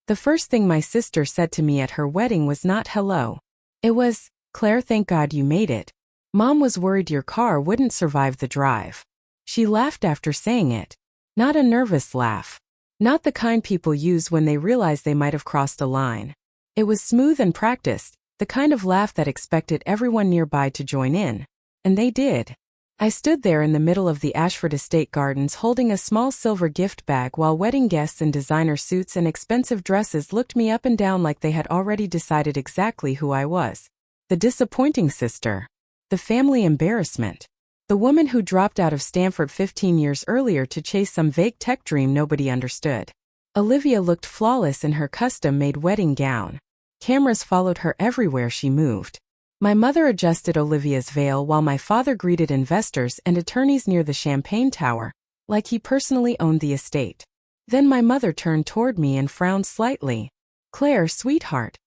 The first thing my sister said to me at her wedding was not hello. It was, "Claire, thank God you made it. Mom was worried your car wouldn't survive the drive." She laughed after saying it. Not a nervous laugh. Not the kind people use when they realize they might have crossed a line. It was smooth and practiced, the kind of laugh that expected everyone nearby to join in. And they did. I stood there in the middle of the Ashford Estate Gardens holding a small silver gift bag while wedding guests in designer suits and expensive dresses looked me up and down like they had already decided exactly who I was. The disappointing sister. The family embarrassment. The woman who dropped out of Stanford 15 years earlier to chase some vague tech dream nobody understood. Olivia looked flawless in her custom-made wedding gown. Cameras followed her everywhere she moved. My mother adjusted Olivia's veil while my father greeted investors and attorneys near the Champagne Tower, like he personally owned the estate. Then my mother turned toward me and frowned slightly. "Claire, sweetheart,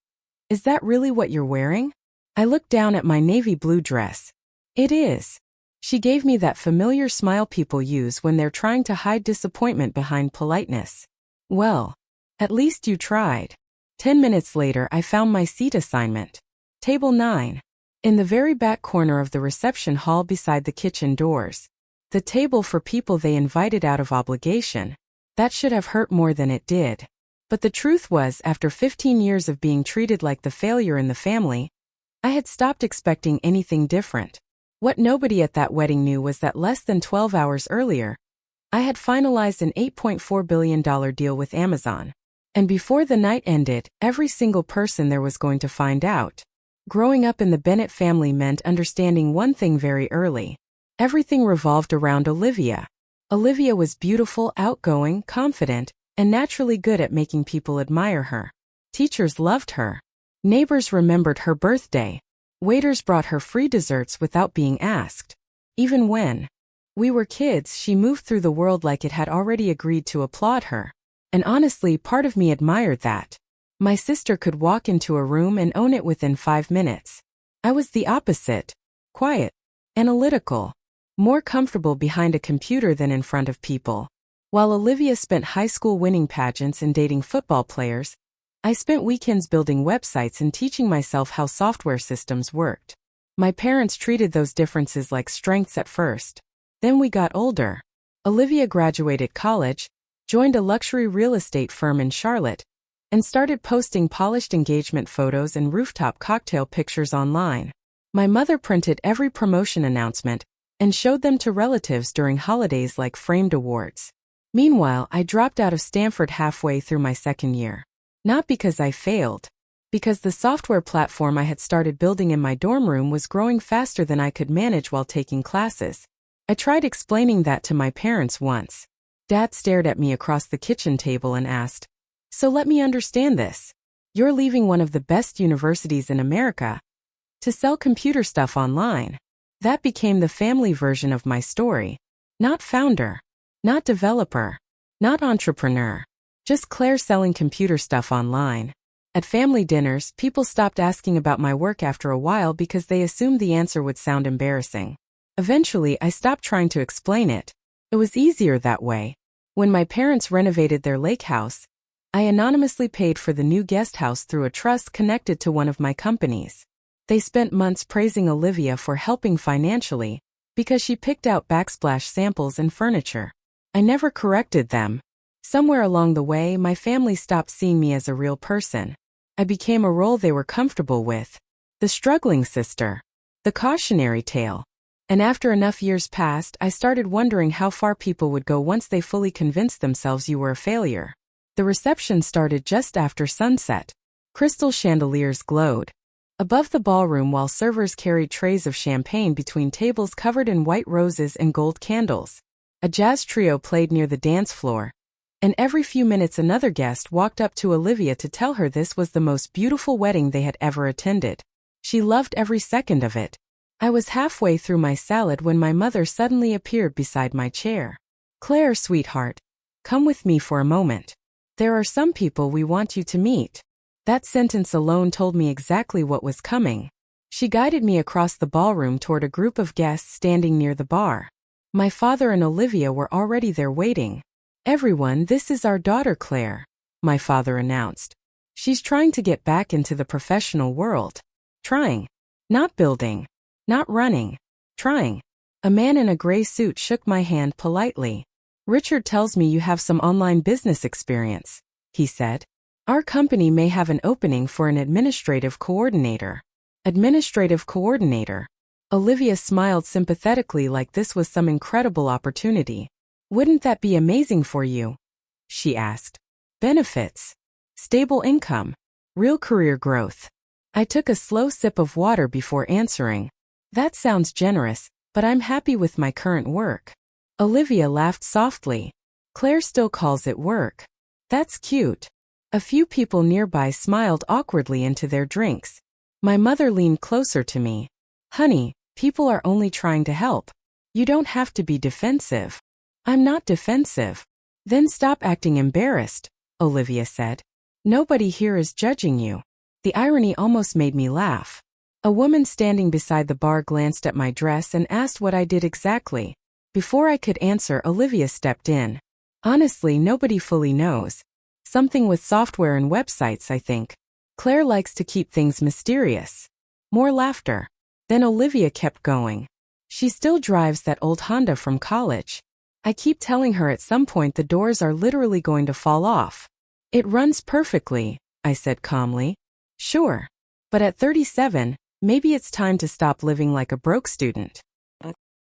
is that really what you're wearing?" I looked down at my navy blue dress. "It is." She gave me that familiar smile people use when they're trying to hide disappointment behind politeness. "Well, at least you tried." 10 minutes later I found my seat assignment. Table 9. In the very back corner of the reception hall beside the kitchen doors. The table for people they invited out of obligation. That should have hurt more than it did. But the truth was, after 15 years of being treated like the failure in the family, I had stopped expecting anything different. What nobody at that wedding knew was that less than 12 hours earlier, I had finalized an $8.4 billion deal with Amazon. And before the night ended, every single person there was going to find out. Growing up in the Bennett family meant understanding one thing very early. Everything revolved around Olivia. Olivia was beautiful, outgoing, confident, and naturally good at making people admire her. Teachers loved her. Neighbors remembered her birthday. Waiters brought her free desserts without being asked. Even when we were kids, she moved through the world like it had already agreed to applaud her. And honestly, part of me admired that. My sister could walk into a room and own it within 5 minutes. I was the opposite. Quiet. Analytical. More comfortable behind a computer than in front of people. While Olivia spent high school winning pageants and dating football players, I spent weekends building websites and teaching myself how software systems worked. My parents treated those differences like strengths at first. Then we got older. Olivia graduated college, joined a luxury real estate firm in Charlotte, and started posting polished engagement photos and rooftop cocktail pictures online. My mother printed every promotion announcement and showed them to relatives during holidays like framed awards. Meanwhile, I dropped out of Stanford halfway through my second year. Not because I failed. Because the software platform I had started building in my dorm room was growing faster than I could manage while taking classes. I tried explaining that to my parents once. Dad stared at me across the kitchen table and asked, "So let me understand this. You're leaving one of the best universities in America to sell computer stuff online." That became the family version of my story. Not founder. Not developer. Not entrepreneur. Just Claire selling computer stuff online. At family dinners, people stopped asking about my work after a while because they assumed the answer would sound embarrassing. Eventually, I stopped trying to explain it. It was easier that way. When my parents renovated their lake house, I anonymously paid for the new guest house through a trust connected to one of my companies. They spent months praising Olivia for helping financially, because she picked out backsplash samples and furniture. I never corrected them. Somewhere along the way, my family stopped seeing me as a real person. I became a role they were comfortable with. The struggling sister. The cautionary tale. And after enough years passed, I started wondering how far people would go once they fully convinced themselves you were a failure. The reception started just after sunset. Crystal chandeliers glowed above the ballroom while servers carried trays of champagne between tables covered in white roses and gold candles. A jazz trio played near the dance floor, and every few minutes another guest walked up to Olivia to tell her this was the most beautiful wedding they had ever attended. She loved every second of it. I was halfway through my salad when my mother suddenly appeared beside my chair. "Claire, sweetheart, come with me for a moment. There are some people we want you to meet." That sentence alone told me exactly what was coming. She guided me across the ballroom toward a group of guests standing near the bar. My father and Olivia were already there waiting. "Everyone, this is our daughter Claire. my father announced. She's trying to get back into the professional world. Trying. Not building. Not running. Trying. A man in a gray suit shook my hand politely. Richard tells me you have some online business experience, he said. Our company may have an opening for an administrative coordinator. Administrative coordinator. Olivia smiled sympathetically like this was some incredible opportunity. Wouldn't that be amazing for you? She asked. Benefits. Stable income. Real career growth. I took a slow sip of water before answering. That sounds generous, but I'm happy with my current work. Olivia laughed softly. Claire still calls it work. That's cute. A few people nearby smiled awkwardly into their drinks. My mother leaned closer to me. Honey, people are only trying to help. You don't have to be defensive. I'm not defensive. Then stop acting embarrassed, Olivia said. Nobody here is judging you. The irony almost made me laugh. A woman standing beside the bar glanced at my dress and asked what I did exactly. Before I could answer, Olivia stepped in. Honestly, nobody fully knows. Something with software and websites, I think. Claire likes to keep things mysterious. More laughter. Then Olivia kept going. She still drives that old Honda from college. I keep telling her at some point the doors are literally going to fall off. It runs perfectly, I said calmly. Sure. But at 37, maybe it's time to stop living like a broke student.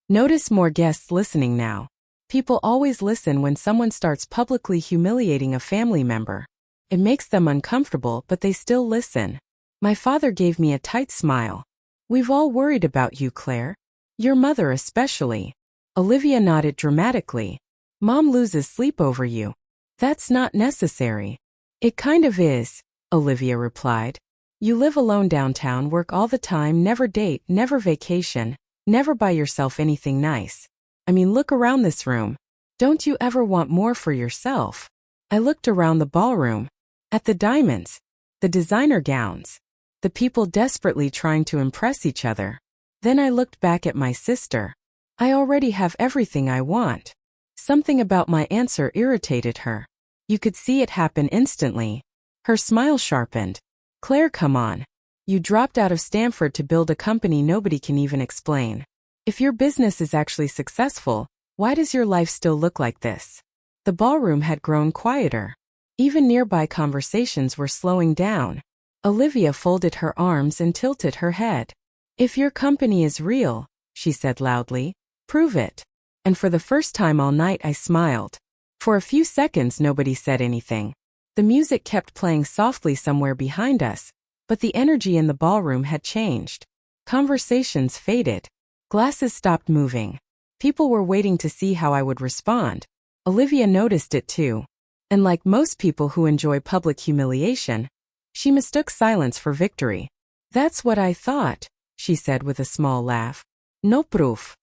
Notice more guests listening now. People always listen when someone starts publicly humiliating a family member. It makes them uncomfortable, but they still listen. My father gave me a tight smile. We've all worried about you, Claire. Your mother especially. Olivia nodded dramatically. Mom loses sleep over you. That's not necessary. It kind of is, Olivia replied. You live alone downtown, work all the time, never date, never vacation, never buy yourself anything nice. I mean, look around this room. Don't you ever want more for yourself? I looked around the ballroom. At the diamonds. The designer gowns. The people desperately trying to impress each other. Then I looked back at my sister. I already have everything I want. Something about my answer irritated her. You could see it happen instantly. Her smile sharpened. Claire, come on. You dropped out of Stanford to build a company nobody can even explain. If your business is actually successful, why does your life still look like this? The ballroom had grown quieter. Even nearby conversations were slowing down. Olivia folded her arms and tilted her head. If your company is real, she said loudly, prove it. And for the first time all night I smiled. For a few seconds nobody said anything. The music kept playing softly somewhere behind us, but the energy in the ballroom had changed. Conversations faded. Glasses stopped moving. People were waiting to see how I would respond. Olivia noticed it too. And like most people who enjoy public humiliation, she mistook silence for victory. That's what I thought, she said with a small laugh. No proof.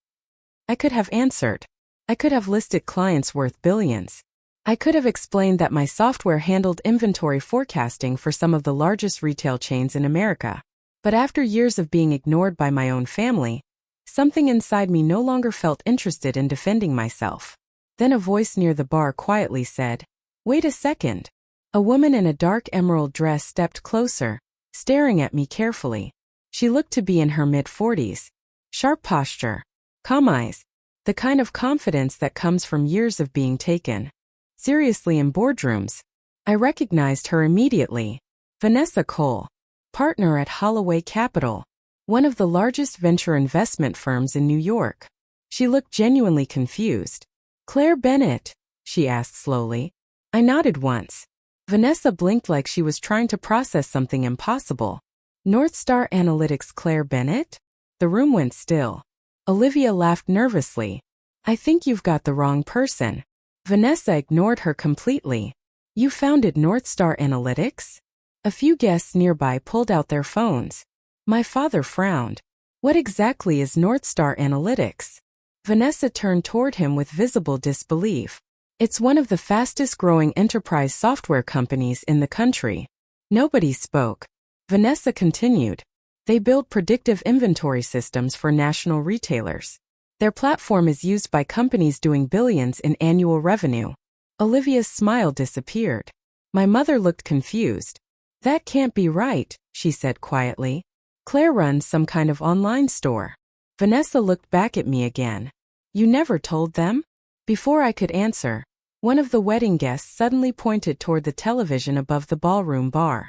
I could have answered. I could have listed clients worth billions. I could have explained that my software handled inventory forecasting for some of the largest retail chains in America. But after years of being ignored by my own family, something inside me no longer felt interested in defending myself. Then a voice near the bar quietly said, "Wait a second." A woman in a dark emerald dress stepped closer, staring at me carefully. She looked to be in her mid-40s. Sharp posture. Calm eyes. The kind of confidence that comes from years of being taken seriously in boardrooms. I recognized her immediately. Vanessa Cole, partner at Holloway Capital, one of the largest venture investment firms in New York. She looked genuinely confused. "Claire Bennett?" she asked slowly. I nodded once. Vanessa blinked like she was trying to process something impossible. Northstar Analytics, Claire Bennett? The room went still. Olivia laughed nervously. "I think you've got the wrong person." Vanessa ignored her completely. "You founded Northstar Analytics?" A few guests nearby pulled out their phones. My father frowned. "What exactly is Northstar Analytics?" Vanessa turned toward him with visible disbelief. "It's one of the fastest growing enterprise software companies in the country." Nobody spoke. Vanessa continued. "They build predictive inventory systems for national retailers. Their platform is used by companies doing billions in annual revenue." Olivia's smile disappeared. My mother looked confused. That can't be right, she said quietly. Claire runs some kind of online store. Vanessa looked back at me again. You never told them? Before I could answer, one of the wedding guests suddenly pointed toward the television above the ballroom bar.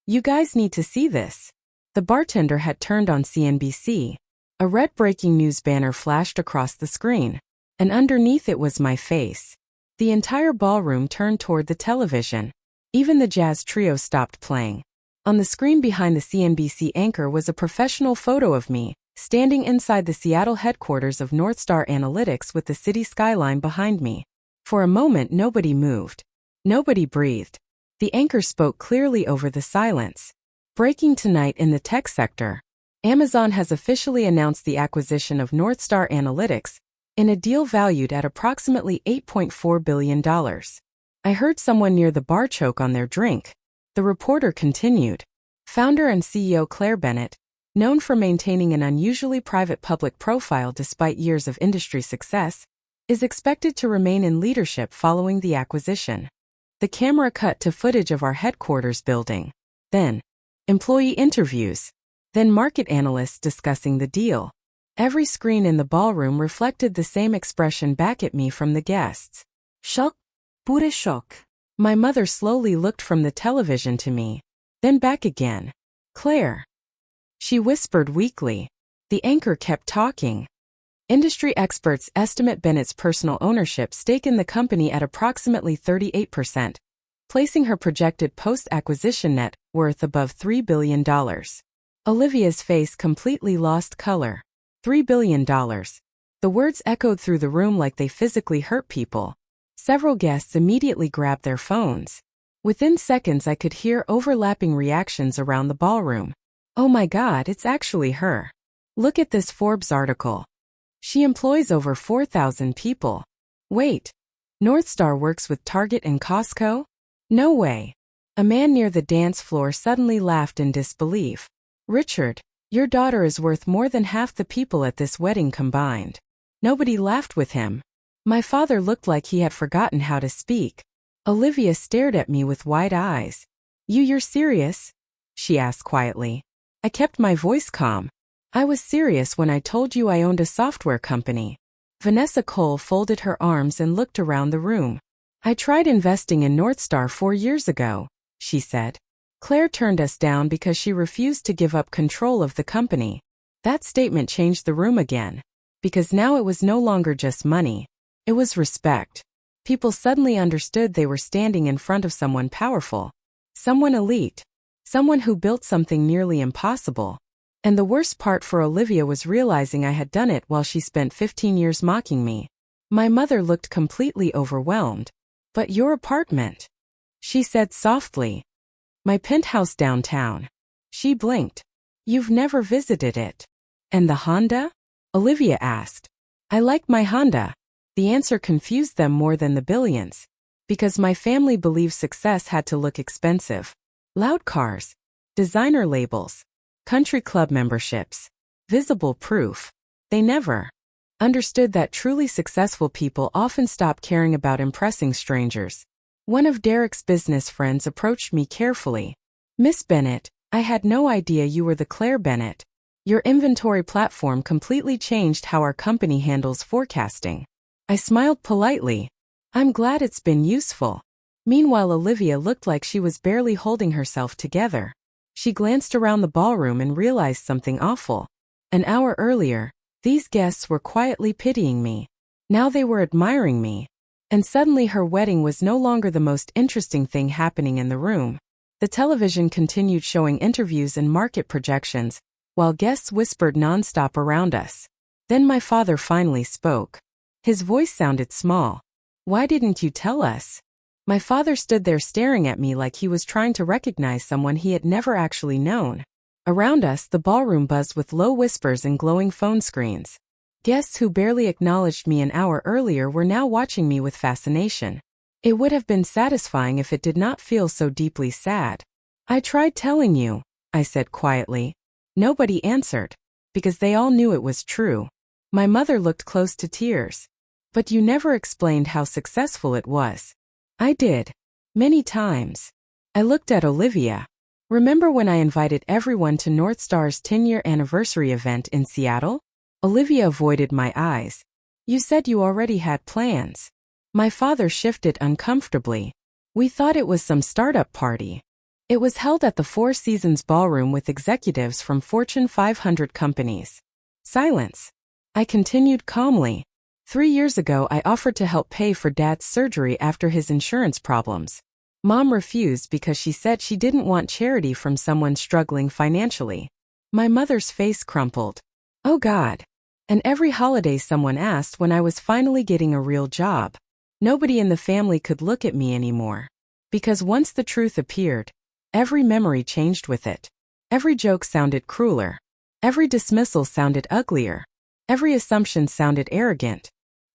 You guys need to see this. The bartender had turned on CNBC. A red breaking news banner flashed across the screen, and underneath it was my face. The entire ballroom turned toward the television. Even the jazz trio stopped playing. On the screen behind the CNBC anchor was a professional photo of me, standing inside the Seattle headquarters of Northstar Analytics with the city skyline behind me. For a moment, nobody moved. Nobody breathed. The anchor spoke clearly over the silence. Breaking tonight in the tech sector. Amazon has officially announced the acquisition of Northstar Analytics in a deal valued at approximately $8.4 billion. I heard someone near the bar choke on their drink. The reporter continued. Founder and CEO Claire Bennett, known for maintaining an unusually private public profile despite years of industry success, is expected to remain in leadership following the acquisition. The camera cut to footage of our headquarters building. Then, employee interviews. Then market analysts discussing the deal. Every screen in the ballroom reflected the same expression back at me from the guests. Shock. Pure shock. My mother slowly looked from the television to me, then back again. Claire. She whispered weakly. The anchor kept talking. Industry experts estimate Bennett's personal ownership stake in the company at approximately 38%, placing her projected post-acquisition net worth above $3 billion. Olivia's face completely lost color. $3 billion. The words echoed through the room like they physically hurt people. Several guests immediately grabbed their phones. Within seconds, I could hear overlapping reactions around the ballroom. Oh my God, it's actually her. Look at this Forbes article. She employs over 4,000 people. Wait. Northstar works with Target and Costco? No way. A man near the dance floor suddenly laughed in disbelief. Richard, your daughter is worth more than half the people at this wedding combined. Nobody laughed with him. My father looked like he had forgotten how to speak. Olivia stared at me with wide eyes. You're serious? She asked quietly. I kept my voice calm. I was serious when I told you I owned a software company. Vanessa Cole folded her arms and looked around the room. I tried investing in Northstar 4 years ago, she said. Claire turned us down because she refused to give up control of the company. That statement changed the room again. Because now it was no longer just money. It was respect. People suddenly understood they were standing in front of someone powerful. Someone elite. Someone who built something nearly impossible. And the worst part for Olivia was realizing I had done it while she spent 15 years mocking me. My mother looked completely overwhelmed. But your apartment, she said softly. My penthouse downtown. She blinked. You've never visited it. And the Honda? Olivia asked. I like my Honda. The answer confused them more than the billions. Because my family believed success had to look expensive. Loud cars. Designer labels. Country club memberships. Visible proof. They never understood that truly successful people often stop caring about impressing strangers. One of Derek's business friends approached me carefully. Miss Bennett, I had no idea you were the Claire Bennett. Your inventory platform completely changed how our company handles forecasting. I smiled politely. I'm glad it's been useful. Meanwhile, Olivia looked like she was barely holding herself together. She glanced around the ballroom and realized something awful. An hour earlier, these guests were quietly pitying me. Now they were admiring me. And suddenly her wedding was no longer the most interesting thing happening in the room. The television continued showing interviews and market projections, while guests whispered nonstop around us. Then my father finally spoke. His voice sounded small. Why didn't you tell us? My father stood there staring at me like he was trying to recognize someone he had never actually known. Around us, the ballroom buzzed with low whispers and glowing phone screens. Guests who barely acknowledged me an hour earlier were now watching me with fascination. It would have been satisfying if it did not feel so deeply sad. I tried telling you, I said quietly. Nobody answered. Because they all knew it was true. My mother looked close to tears. But you never explained how successful it was. I did. Many times. I looked at Olivia. Remember when I invited everyone to North Star's 10-year anniversary event in Seattle? Olivia avoided my eyes. You said you already had plans. My father shifted uncomfortably. We thought it was some startup party. It was held at the Four Seasons Ballroom with executives from Fortune 500 companies. Silence. I continued calmly. 3 years ago I offered to help pay for Dad's surgery after his insurance problems. Mom refused because she said she didn't want charity from someone struggling financially. My mother's face crumpled. Oh God. And every holiday someone asked when I was finally getting a real job. Nobody in the family could look at me anymore. Because once the truth appeared, every memory changed with it. Every joke sounded crueler. Every dismissal sounded uglier. Every assumption sounded arrogant.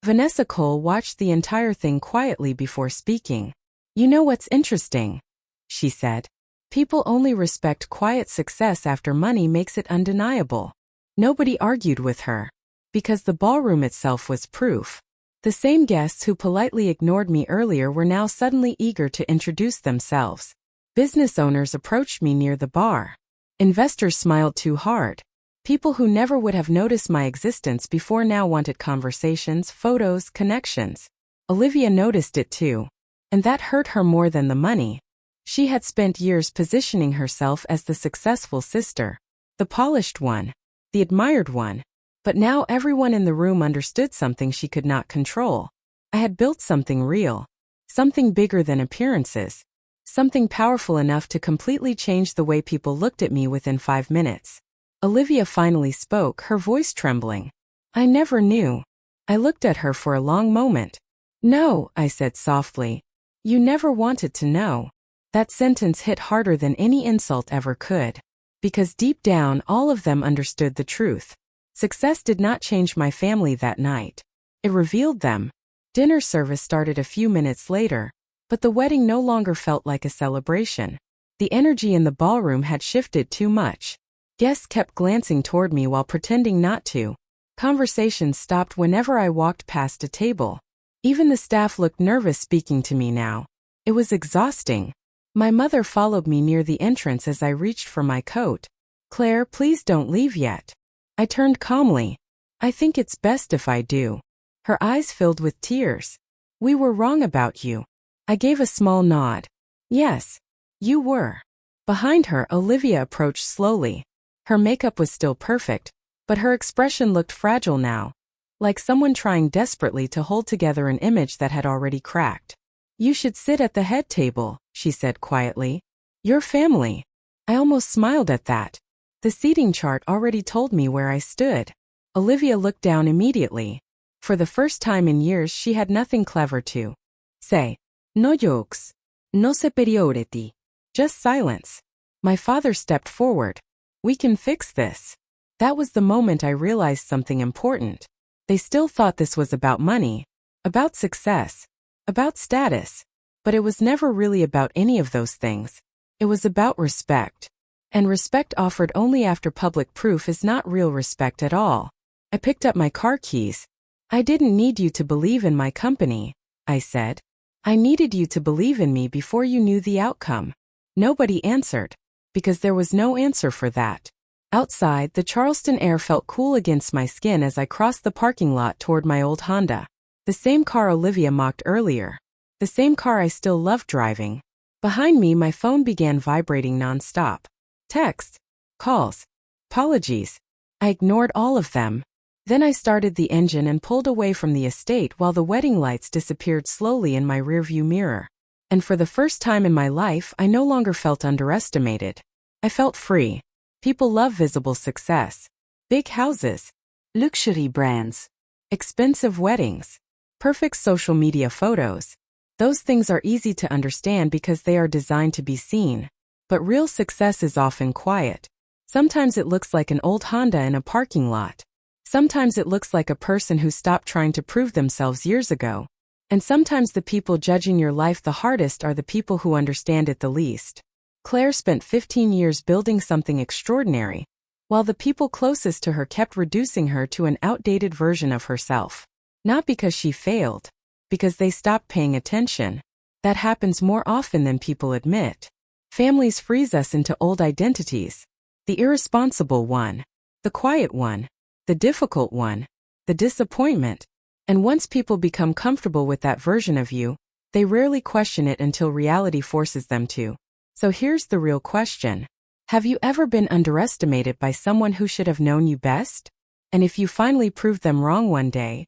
Vanessa Cole watched the entire thing quietly before speaking. You know what's interesting? She said. People only respect quiet success after money makes it undeniable. Nobody argued with her. Because the ballroom itself was proof. The same guests who politely ignored me earlier were now suddenly eager to introduce themselves. Business owners approached me near the bar. Investors smiled too hard. People who never would have noticed my existence before now wanted conversations, photos, connections. Olivia noticed it too. And that hurt her more than the money. She had spent years positioning herself as the successful sister, the polished one, the admired one. But now everyone in the room understood something she could not control. I had built something real, something bigger than appearances, something powerful enough to completely change the way people looked at me within 5 minutes. Olivia finally spoke, her voice trembling. I never knew. I looked at her for a long moment. No, I said softly. You never wanted to know. That sentence hit harder than any insult ever could. Because deep down, all of them understood the truth. Success did not change my family that night. It revealed them. Dinner service started a few minutes later, but the wedding no longer felt like a celebration. The energy in the ballroom had shifted too much. Guests kept glancing toward me while pretending not to. Conversations stopped whenever I walked past a table. Even the staff looked nervous speaking to me now. It was exhausting. My mother followed me near the entrance as I reached for my coat. Claire, please don't leave yet. I turned calmly. I think it's best if I do. Her eyes filled with tears. We were wrong about you. I gave a small nod. Yes, you were. Behind her, Olivia approached slowly. Her makeup was still perfect, but her expression looked fragile now. Like someone trying desperately to hold together an image that had already cracked. You should sit at the head table, she said quietly. Your family. I almost smiled at that. The seating chart already told me where I stood. Olivia looked down immediately. For the first time in years she had nothing clever to say. No jokes. No superiority. Just silence. My father stepped forward. We can fix this. That was the moment I realized something important. They still thought this was about money, about success, about status, but it was never really about any of those things. It was about respect. And respect offered only after public proof is not real respect at all. I picked up my car keys. I didn't need you to believe in my company, I said. I needed you to believe in me before you knew the outcome. Nobody answered, because there was no answer for that. Outside, the Charleston air felt cool against my skin as I crossed the parking lot toward my old Honda. The same car Olivia mocked earlier. The same car I still loved driving. Behind me, my phone began vibrating nonstop. Texts, calls, apologies. I ignored all of them. Then I started the engine and pulled away from the estate while the wedding lights disappeared slowly in my rearview mirror. And for the first time in my life, I no longer felt underestimated. I felt free. People love visible success. Big houses, luxury brands, expensive weddings, perfect social media photos. Those things are easy to understand because they are designed to be seen. But real success is often quiet. Sometimes it looks like an old Honda in a parking lot. Sometimes it looks like a person who stopped trying to prove themselves years ago. And sometimes the people judging your life the hardest are the people who understand it the least. Claire spent 15 years building something extraordinary, while the people closest to her kept reducing her to an outdated version of herself. Not because she failed, because they stopped paying attention. That happens more often than people admit. Families freeze us into old identities. The irresponsible one, the quiet one, the difficult one, the disappointment. And once people become comfortable with that version of you, they rarely question it until reality forces them to. So here's the real question. Have you ever been underestimated by someone who should have known you best? And if you finally proved them wrong one day,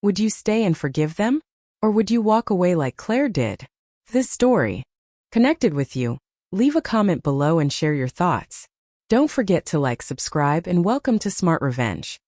would you stay and forgive them? Or would you walk away like Claire did? If this story connected with you, leave a comment below and share your thoughts. Don't forget to like, subscribe, and welcome to Smart Revenge.